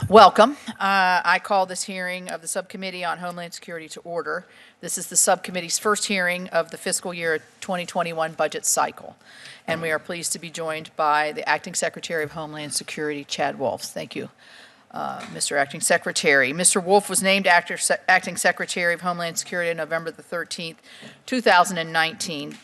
Welcome. I call this hearing of the Subcommittee on Homeland Security to order. This is the subcommittee's first hearing of the fiscal year 2021 budget cycle. And we are pleased to be joined by the Acting Secretary of Homeland Security, Chad Wolf. Thank you, Mr. Acting Secretary. Mr. Wolf was named Acting Secretary of Homeland Security on November the 13th, 2019.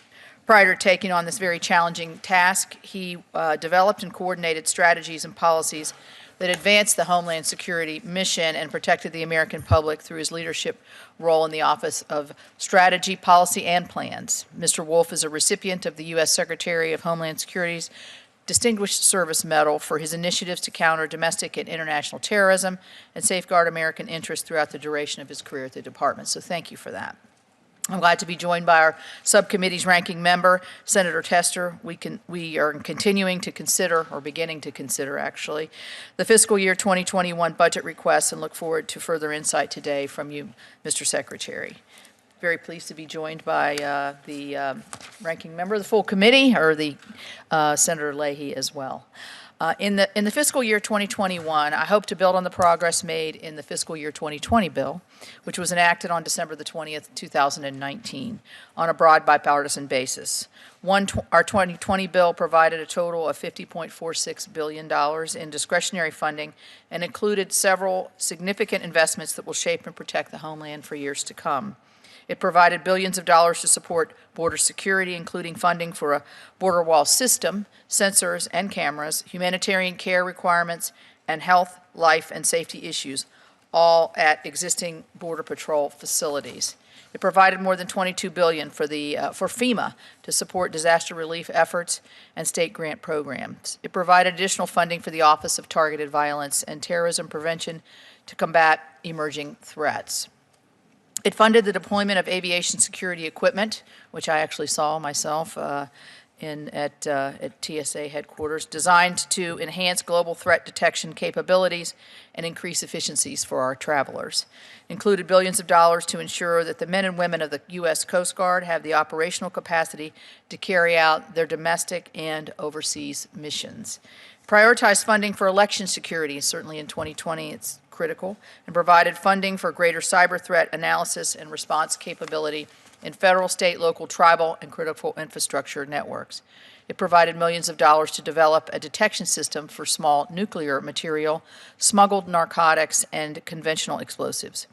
Prior to taking on this very challenging task, he developed and coordinated strategies and policies that advanced the Homeland Security mission and protected the American public through his leadership role in the Office of Strategy, Policy, and Plans. Mr. Wolf is a recipient of the U.S. Secretary of Homeland Security's Distinguished Service Medal for his initiatives to counter domestic and international terrorism and safeguard American interests throughout the duration of his career at the department. So thank you for that. I'm glad to be joined by our subcommittee's ranking member, Senator Tester. We are continuing to consider, or beginning to consider actually, the fiscal year 2021 budget requests and look forward to further insight today from you, Mr. Secretary. Very pleased to be joined by the ranking member of the full committee, or the Senator Leahy as well. In the fiscal year 2021, I hope to build on the progress made in the fiscal year 2020 bill, which was enacted on December the 20th, 2019, on a broad bipartisan basis. Our 2020 bill provided a total of $50.46 billion in discretionary funding and included several significant investments that will shape and protect the homeland for years to come. It provided billions of dollars to support border security, including funding for a border wall system, sensors and cameras, humanitarian care requirements, and health, life, and safety issues, all at existing Border Patrol facilities. It provided more than $22 billion for FEMA to support disaster relief efforts and state grant programs. It provided additional funding for the Office of Targeted Violence and Terrorism Prevention to combat emerging threats. It funded the deployment of aviation security equipment, which I actually saw myself at TSA headquarters, designed to enhance global threat detection capabilities and increase efficiencies for our travelers. It included billions of dollars to ensure that the men and women of the U.S. Coast Guard have the operational capacity to carry out their domestic and overseas missions. Prioritized funding for election security, certainly in 2020 it's critical, and provided funding for greater cyber threat analysis and response capability in federal, state, local, tribal, and critical infrastructure networks. It provided millions of dollars to develop a detection system for small nuclear material, smuggled narcotics, and conventional explosives.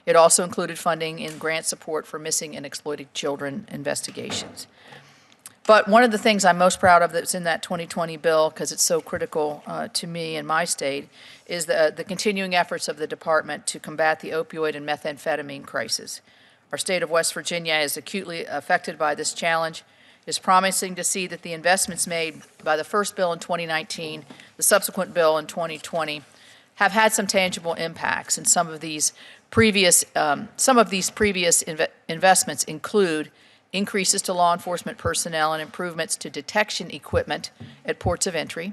It also included funding in grant support for missing and exploited children investigations. But one of the things I'm most proud of that's in that 2020 bill, because it's so critical to me and my state, is the continuing efforts of the department to combat the opioid and methamphetamine crisis. Our state of West Virginia is acutely affected by this challenge. It is promising to see that the investments made by the first bill in 2019, the subsequent bill in 2020, have had some tangible impacts. And some of these previous investments include increases to law enforcement personnel and improvements to detection equipment at ports of entry,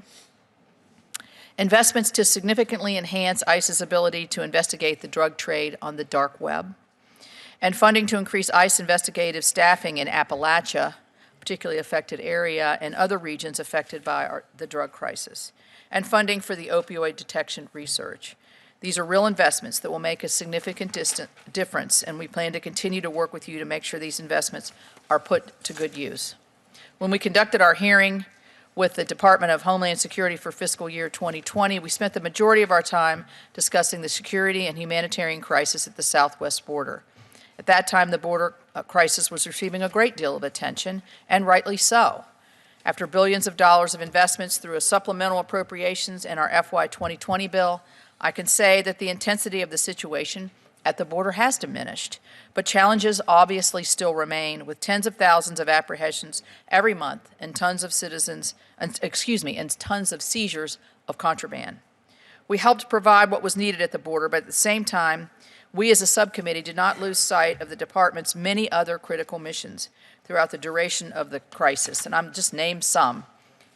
investments to significantly enhance ICE's ability to investigate the drug trade on the dark web, and funding to increase ICE investigative staffing in Appalachia, particularly affected area, and other regions affected by the drug crisis, and funding for the opioid detection research. These are real investments that will make a significant difference, and we plan to continue to work with you to make sure these investments are put to good use. When we conducted our hearing with the Department of Homeland Security for fiscal year 2020, we spent the majority of our time discussing the security and humanitarian crisis at the southwest border. At that time, the border crisis was receiving a great deal of attention, and rightly so. After billions of dollars of investments through a supplemental appropriations and our FY 2020 bill, I can say that the intensity of the situation at the border has diminished, but challenges obviously still remain, with tens of thousands of apprehensions every month and tons of tons of seizures of contraband. We helped provide what was needed at the border, but at the same time, we as a subcommittee did not lose sight of the department's many other critical missions throughout the duration of the crisis, and I'm just named some: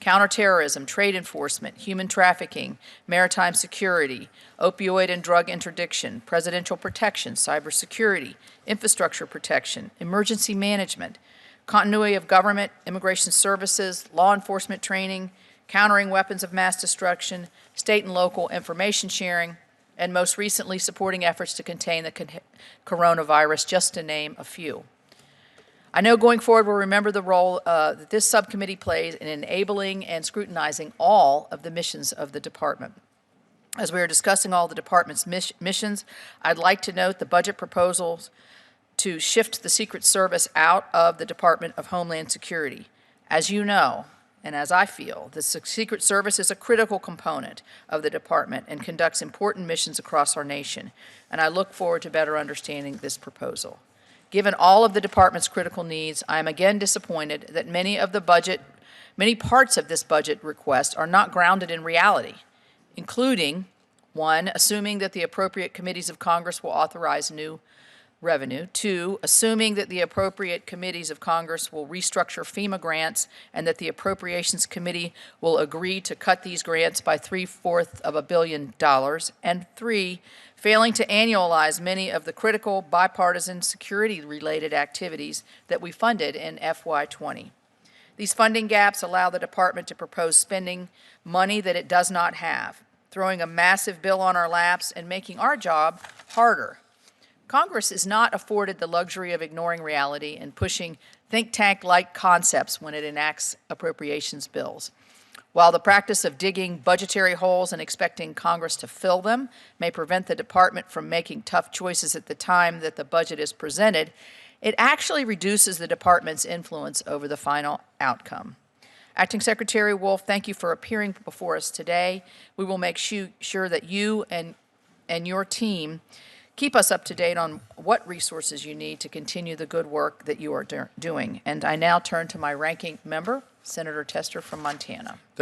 counterterrorism, trade enforcement, human trafficking, maritime security, opioid and drug interdiction, presidential protection, cybersecurity, infrastructure protection, emergency management, continuity of government, immigration services, law enforcement training, countering weapons of mass destruction, state and local information sharing, and most recently supporting efforts to contain the coronavirus, just to name a few. I know going forward we'll remember the role that this subcommittee plays in enabling and scrutinizing all of the missions of the department. As we are discussing all the department's missions, I'd like to note the budget proposals to shift the Secret Service out of the Department of Homeland Security. As you know, and as I feel, the Secret Service is a critical component of the department and conducts important missions across our nation, and I look forward to better understanding this proposal. Given all of the department's critical needs, I am again disappointed that many parts of this budget request are not grounded in reality, including, 1, assuming that the appropriate committees of Congress will authorize new revenue. 2, assuming that the appropriate committees of Congress will restructure FEMA grants and that the Appropriations Committee will agree to cut these grants by $750 million. And 3, failing to annualize many of the critical bipartisan security-related activities that we funded in FY20. These funding gaps allow the department to propose spending money that it does not have, throwing a massive bill on our laps and making our job harder. Congress is not afforded the luxury of ignoring reality and pushing think tank-like concepts when it enacts appropriations bills. While the practice of digging budgetary holes and expecting Congress to fill them may prevent the department from making tough choices at the time that the budget is presented, it actually reduces the department's influence over the final outcome. Acting Secretary Wolf, thank you for appearing before us today. We will make sure that you and your team keep us up to date on what resources you need to continue the good work that you are doing. And I now turn to my ranking member, Senator Tester from Montana.